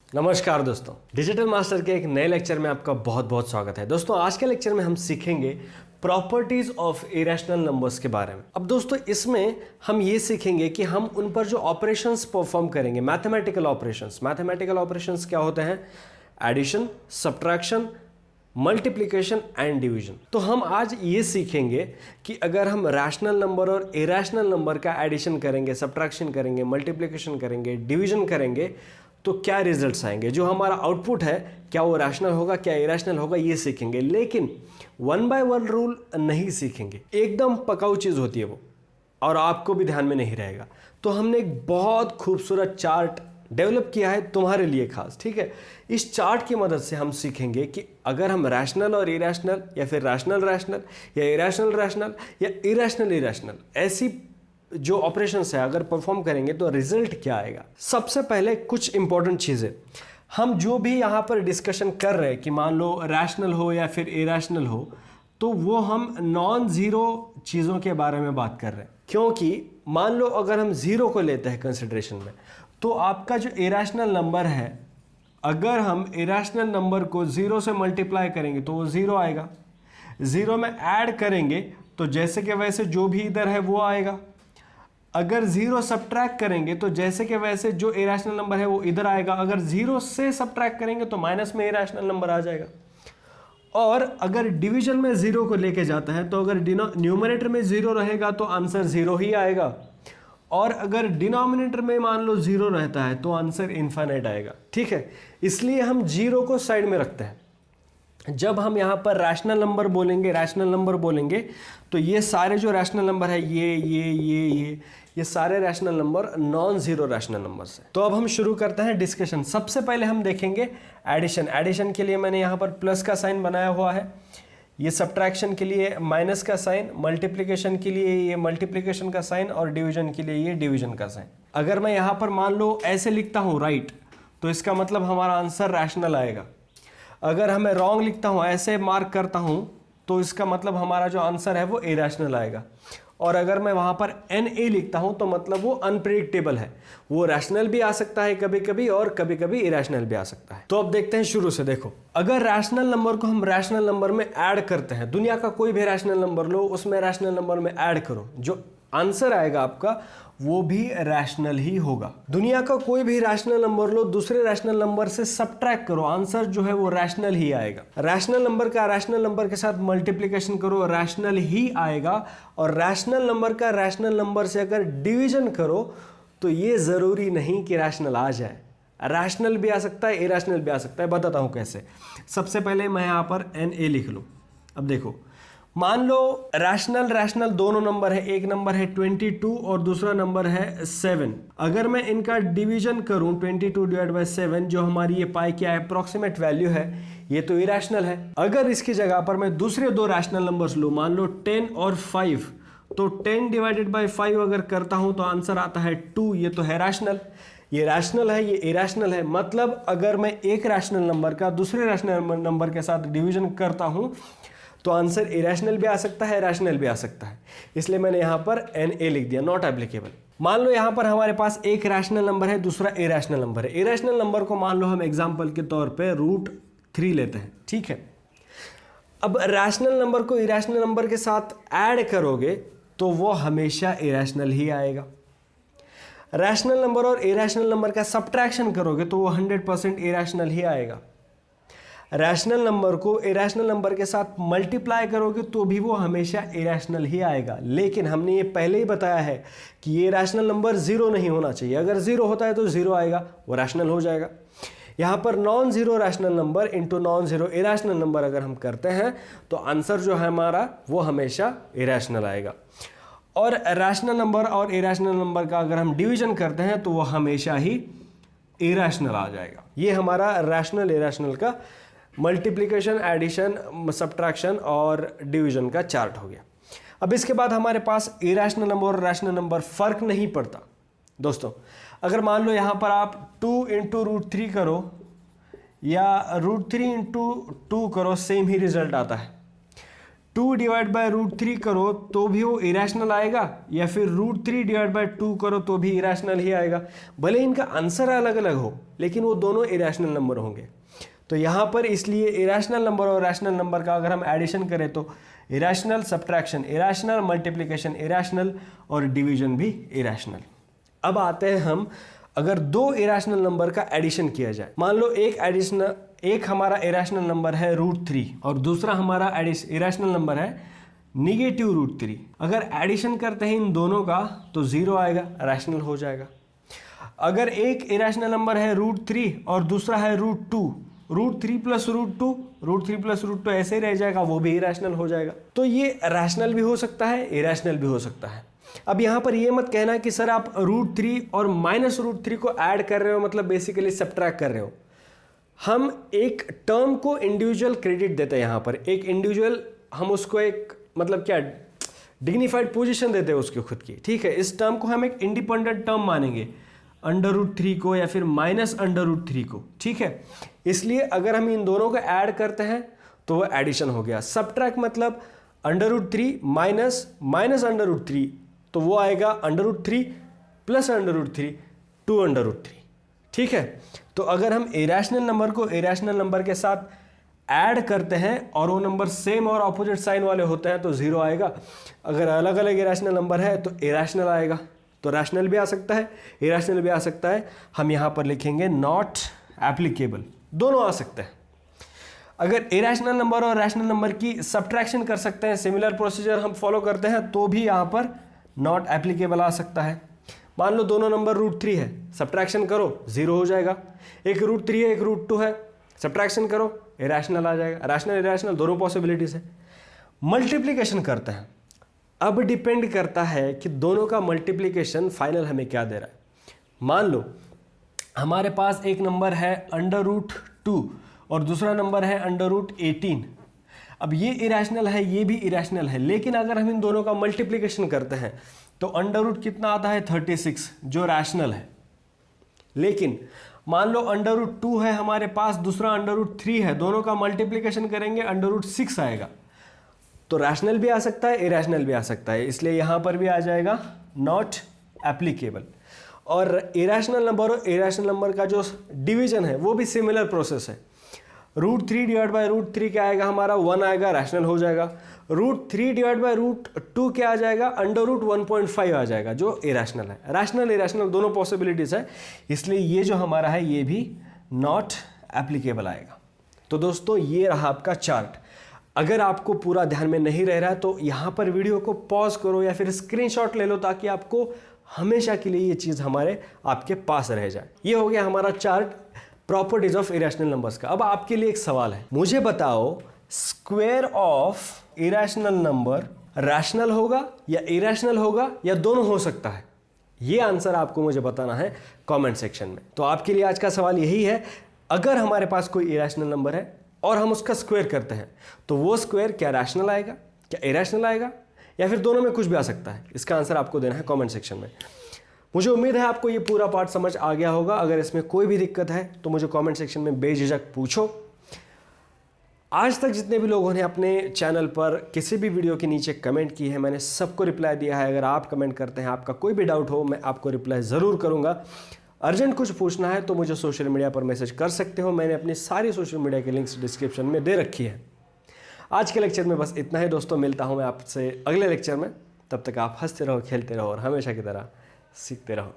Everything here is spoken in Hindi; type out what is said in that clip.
नमस्कार दोस्तों, डिजिटल मास्टर के एक नए लेक्चर में आपका बहुत बहुत स्वागत है। दोस्तों आज के लेक्चर में हम सीखेंगे प्रॉपर्टीज ऑफ इरेशनल नंबर्स के बारे में। अब दोस्तों इसमें हम ये सीखेंगे कि हम उन पर जो ऑपरेशंस परफॉर्म करेंगे, मैथमेटिकल ऑपरेशंस क्या होते हैं? Addition, subtraction, multiplication and division. तो हम आज ये सीखेंगे कि अगर हम रैशनल नंबर और इरेशनल नंबर का एडिशन करेंगे, सब्ट्रैक्शन करेंगे, मल्टीप्लिकेशन करेंगे, डिवीजन करेंगे तो क्या रिजल्ट्स आएंगे, जो हमारा आउटपुट है क्या वो रैशनल होगा, क्या इरेशनल होगा, ये सीखेंगे। लेकिन 1 बाय 1 रूल नहीं सीखेंगे, एकदम पकाऊ चीज़ होती है वो, और आपको भी ध्यान में नहीं रहेगा। तो हमने एक बहुत खूबसूरत चार्ट डेवलप किया है तुम्हारे लिए खास, ठीक है। इस चार्ट की मदद से हम सीखेंगे कि अगर हम रैशनल और इरेशनल, या फिर रैशनल रैशनल, या इरेशनल रैशनल, या इरेशनल इरेशनल ऐसी जो ऑपरेशंस है अगर परफॉर्म करेंगे तो रिजल्ट क्या आएगा। सबसे पहले कुछ इंपॉर्टेंट चीज़ें, हम जो भी यहाँ पर डिस्कशन कर रहे हैं कि मान लो रैशनल हो या फिर इरेशनल हो, तो वो हम नॉन ज़ीरो चीज़ों के बारे में बात कर रहे हैं। क्योंकि मान लो अगर हम ज़ीरो को लेते हैं कंसिडरेशन में, तो आपका जो इरेशनल नंबर है, अगर हम इरेशनल नंबर को ज़ीरो से मल्टीप्लाई करेंगे तो वो ज़ीरो आएगा। ज़ीरो में ऐड करेंगे तो जैसे कि वैसे जो भी इधर है वो आएगा। अगर ज़ीरो सब्ट्रैक्ट करेंगे तो जैसे कि वैसे जो इरेशनल नंबर है वो इधर आएगा। अगर ज़ीरो से सब्ट्रैक्ट करेंगे तो माइनस में इरेशनल नंबर आ जाएगा। और अगर डिवीजन में ज़ीरो को लेके जाता है तो अगर न्यूमरेटर में ज़ीरो रहेगा तो आंसर ज़ीरो ही आएगा, और अगर डिनोमिनेटर में मान लो ज़ीरो रहता है तो आंसर इन्फिनिट आएगा, ठीक है। इसलिए हम जीरो को साइड में रखते हैं। जब हम यहाँ पर रैशनल नंबर बोलेंगे तो ये सारे जो रैशनल नंबर है, ये सारे rational number non zero rational numbers हैं। तो अब हम शुरू करते हैं डिस्कशन। सबसे पहले हम देखेंगे एडिशन के लिए मैंने यहाँ पर प्लस का साइन बनाया हुआ है, ये सब्ट्रैक्शन के लिए माइनस का साइन, मल्टीप्लिकेशन के लिए ये मल्टीप्लिकेशन का साइन, और डिवीजन के लिए ये डिवीजन का साइन। अगर मैं यहाँ पर मान लो ऐसे लिखता हूँ राइट, तो इसका मतलब हमारा आंसर रैशनल आएगा। अगर हमें रॉन्ग लिखता हूँ, ऐसे मार्क करता हूँ, तो इसका मतलब हमारा जो आंसर है वो इरेशनल आएगा। और अगर मैं वहाँ पर NA लिखता हूँ तो मतलब वो अनप्रेडिक्टेबल है, वो रैशनल भी आ सकता है कभी कभी और कभी कभी इरेशनल भी आ सकता है। तो अब देखते हैं शुरू से। देखो, अगर रैशनल नंबर को हम रैशनल नंबर में ऐड करते हैं, दुनिया का कोई भी रैशनल नंबर लो, उसमें रैशनल नंबर में ऐड करो, जो आंसर आएगा आपका वो भी रैशनल ही होगा। दुनिया का कोई भी रैशनल नंबर लो, दूसरे रैशनल नंबर से सब्ट्रैक्ट करो, आंसर जो है वो रैशनल ही आएगा। रैशनल नंबर का रैशनल नंबर के साथ मल्टीप्लिकेशन करो, रैशनल ही आएगा। और रैशनल नंबर का रैशनल नंबर से अगर डिवीजन करो तो ये ज़रूरी नहीं कि रैशनल आ जाए, रैशनल भी आ सकता है, इरेशनल भी आ सकता है। बताता हूँ कैसे। सबसे पहले मैं यहाँ पर NA लिख लूँ। अब देखो, मान लो रैशनल दोनों नंबर है, एक नंबर है 22 और दूसरा नंबर है 7। अगर मैं इनका डिवीजन करूं 22 डिवाइड बाई 7, जो हमारी ये पाई क्या है, अप्रॉक्सीमेट वैल्यू है, ये तो इरेशनल है। अगर इसकी जगह पर मैं दूसरे दो रैशनल नंबर्स लूं, मान लो 10 और 5, तो 10 डिवाइडेड बाई 5 अगर करता हूं तो आंसर आता है 2, ये तो है रैशनल। ये रैशनल है, ये इरेशनल है। मतलब अगर मैं एक रैशनल नंबर का दूसरे रैशनल नंबर के साथ डिवीजन करता हूं तो आंसर इरेशनल भी आ सकता है, रैशनल भी आ सकता है। इसलिए मैंने यहाँ पर NA लिख दिया, नॉट एप्लीकेबल। मान लो यहाँ पर हमारे पास एक रैशनल नंबर है, दूसरा इरेशनल नंबर है। इरेशनल नंबर को मान लो हम एग्जाम्पल के तौर पे √3 लेते हैं, ठीक है। अब रैशनल नंबर को इरेशनल नंबर के साथ ऐड करोगे तो वो हमेशा इरेशनल ही आएगा। रैशनल नंबर और इरेशनल नंबर का सब्ट्रैक्शन करोगे तो वो 100% इरेशनल ही आएगा। रैशनल नंबर को इरेशनल नंबर के साथ मल्टीप्लाई करोगे तो भी वो हमेशा इरेशनल ही आएगा। लेकिन हमने ये पहले ही बताया है कि ये रैशनल नंबर ज़ीरो नहीं होना चाहिए। अगर ज़ीरो होता है तो ज़ीरो आएगा, वो रैशनल हो जाएगा। यहाँ पर non zero rational number into non zero irrational number अगर हम करते हैं तो आंसर जो है हमारा वो हमेशा इरेशनल आएगा। और रैशनल नंबर और इरेशनल नंबर का अगर हम डिवीजन करते हैं तो वो हमेशा ही इरेशनल आ जाएगा। ये हमारा रैशनल इरेशनल का मल्टीप्लिकेशन, एडिशन, सब्ट्रैक्शन और डिवीजन का चार्ट हो गया। अब इसके बाद हमारे पास इरेशनल नंबर और रैशनल नंबर फ़र्क नहीं पड़ता। दोस्तों, अगर मान लो यहाँ पर आप 2 इंटू √3 करो या √3 इंटू 2 करो, सेम ही रिजल्ट आता है। 2 डिवाइड बाय रूट 3 करो तो भी वो इरेशनल आएगा, या फिर रूट 3 डिवाइड बाय 2 करो तो भी इरेशनल ही आएगा। भले इनका आंसर अलग अलग हो लेकिन वो दोनों इरेशनल नंबर होंगे। तो यहाँ पर इसलिए इरेशनल नंबर और रैशनल नंबर का अगर हम एडिशन करें तो irrational, subtraction irrational, multiplication irrational और डिवीजन भी इरेशनल। अब आते हैं हम, अगर दो इरेशनल नंबर का एडिशन किया जाए, मान लो एक हमारा इरेशनल नंबर है रूट 3 और दूसरा हमारा इरेशनल नंबर है निगेटिव रूट 3। अगर एडिशन करते हैं इन दोनों का तो 0 आएगा, रैशनल हो जाएगा। अगर एक इरेशनल नंबर है रूट 3 और दूसरा है root 2, root 3 plus root 2, root 3 plus root 2 ऐसे ही रह जाएगा, वो भी इरेशनल हो जाएगा। तो ये रैशनल भी हो सकता है, इरेशनल भी हो सकता है। अब यहाँ पर ये मत कहना कि सर आप रूट 3 और माइनस रूट 3 को ऐड कर रहे हो, मतलब बेसिकली सब्ट्रैक्ट कर रहे हो। हम एक टर्म को इंडिविजुअल क्रेडिट देते हैं, यहाँ पर एक इंडिविजुअल हम उसको एक मतलब क्या डिग्निफाइड पोजीशन देते हैं उसकी खुद की, ठीक है। इस टर्म को हम एक इंडिपेंडेंट टर्म मानेंगे, अंडर रूट 3 को या फिर माइनस अंडर रूट 3 को, ठीक है। इसलिए अगर हम इन दोनों को ऐड करते हैं तो वो एडिशन हो गया। सब्ट्रैक्ट मतलब under root 3 minus under root 3, तो वो आएगा under root 3 plus under root 3 two under root 3, ठीक है। तो अगर हम इरेशनल नंबर को इरेशनल नंबर के साथ ऐड करते हैं और वो नंबर सेम और ऑपोजिट साइन वाले होते हैं तो 0 आएगा। अगर अलग अलग इरेशनल नंबर है तो इरेशनल आएगा। तो रैशनल भी आ सकता है, इरेशनल भी आ सकता है। हम यहाँ पर लिखेंगे नॉट एप्लीकेबल, दोनों आ सकते हैं। अगर इरेशनल नंबर और रैशनल नंबर की सब्ट्रैक्शन कर सकते हैं, सिमिलर प्रोसीजर हम फॉलो करते हैं, तो भी यहाँ पर नॉट एप्लीकेबल आ सकता है। मान लो दोनों नंबर रूट 3 है, सब्ट्रैक्शन करो 0 हो जाएगा। एक रूट 3 है, एक रूट 2 है, सब्ट्रैक्शन करो इरेशनल आ जाएगा। रैशनल इरेशनल दोनों पॉसिबिलिटीज है। मल्टीप्लिकेशन करते हैं, अब डिपेंड करता है कि दोनों का मल्टीप्लिकेशन फाइनल हमें क्या दे रहा है। मान लो हमारे पास एक नंबर है अंडर रूट 2 और दूसरा नंबर है अंडर रूट 18। अब ये इरेशनल है, ये भी इरेशनल है, लेकिन अगर हम इन दोनों का मल्टीप्लिकेशन करते हैं तो अंडर रूट कितना आता है 36, जो रैशनल है। लेकिन मान लो अंडर रूट 2 है हमारे पास, दूसरा अंडर रूट 3 है, दोनों का मल्टीप्लिकेशन करेंगे अंडर रूट 6 आएगा। तो रैशनल भी आ सकता है, इरेशनल भी आ सकता है, इसलिए यहाँ पर भी आ जाएगा नॉट एप्लीकेबल। और इरेशनल नंबर और इरेशनल नंबर का जो डिवीजन है वो भी सिमिलर प्रोसेस है। रूट 3 डिवाइड बाय रूट 3 क्या आएगा हमारा 1 आएगा, रैशनल हो जाएगा। रूट 3 डिवाइड बाय रूट 2 क्या आ जाएगा, अंडर रूट 1.5 आ जाएगा, जो इरेशनल है। रैशनल इरेशनल दोनों पॉसिबिलिटीज है, इसलिए ये जो हमारा है ये भी नॉट एप्लीकेबल आएगा। तो दोस्तों ये रहा आपका चार्ट। अगर आपको पूरा ध्यान में नहीं रह रहा है तो यहाँ पर वीडियो को पॉज करो या फिर स्क्रीनशॉट ले लो, ताकि आपको हमेशा के लिए ये चीज़ हमारे आपके पास रह जाए। ये हो गया हमारा chart properties of irrational numbers का। अब आपके लिए एक सवाल है, मुझे बताओ square of irrational number rational होगा या इरेशनल होगा या दोनों हो सकता है? ये आंसर आपको मुझे बताना है कमेंट सेक्शन में। तो आपके लिए आज का सवाल यही है, अगर हमारे पास कोई इरेशनल नंबर है और हम उसका स्क्वायर करते हैं तो वो स्क्वायर क्या रैशनल आएगा, क्या इरेशनल आएगा, या फिर दोनों में कुछ भी आ सकता है? इसका आंसर आपको देना है कमेंट सेक्शन में। मुझे उम्मीद है आपको ये पूरा पार्ट समझ आ गया होगा। अगर इसमें कोई भी दिक्कत है तो मुझे कमेंट सेक्शन में बेझिझक पूछो। आज तक जितने भी लोगों ने अपने चैनल पर किसी भी वीडियो के नीचे कमेंट की है, मैंने सबको रिप्लाई दिया है। अगर आप कमेंट करते हैं, आपका कोई भी डाउट हो, मैं आपको रिप्लाई ज़रूर करूँगा। अर्जेंट कुछ पूछना है तो मुझे सोशल मीडिया पर मैसेज कर सकते हो, मैंने अपनी सारी सोशल मीडिया के लिंक्स डिस्क्रिप्शन में दे रखी है। आज के लेक्चर में बस इतना ही दोस्तों, मिलता हूँ मैं आपसे अगले लेक्चर में। तब तक आप हंसते रहो, खेलते रहो और हमेशा की तरह सीखते रहो।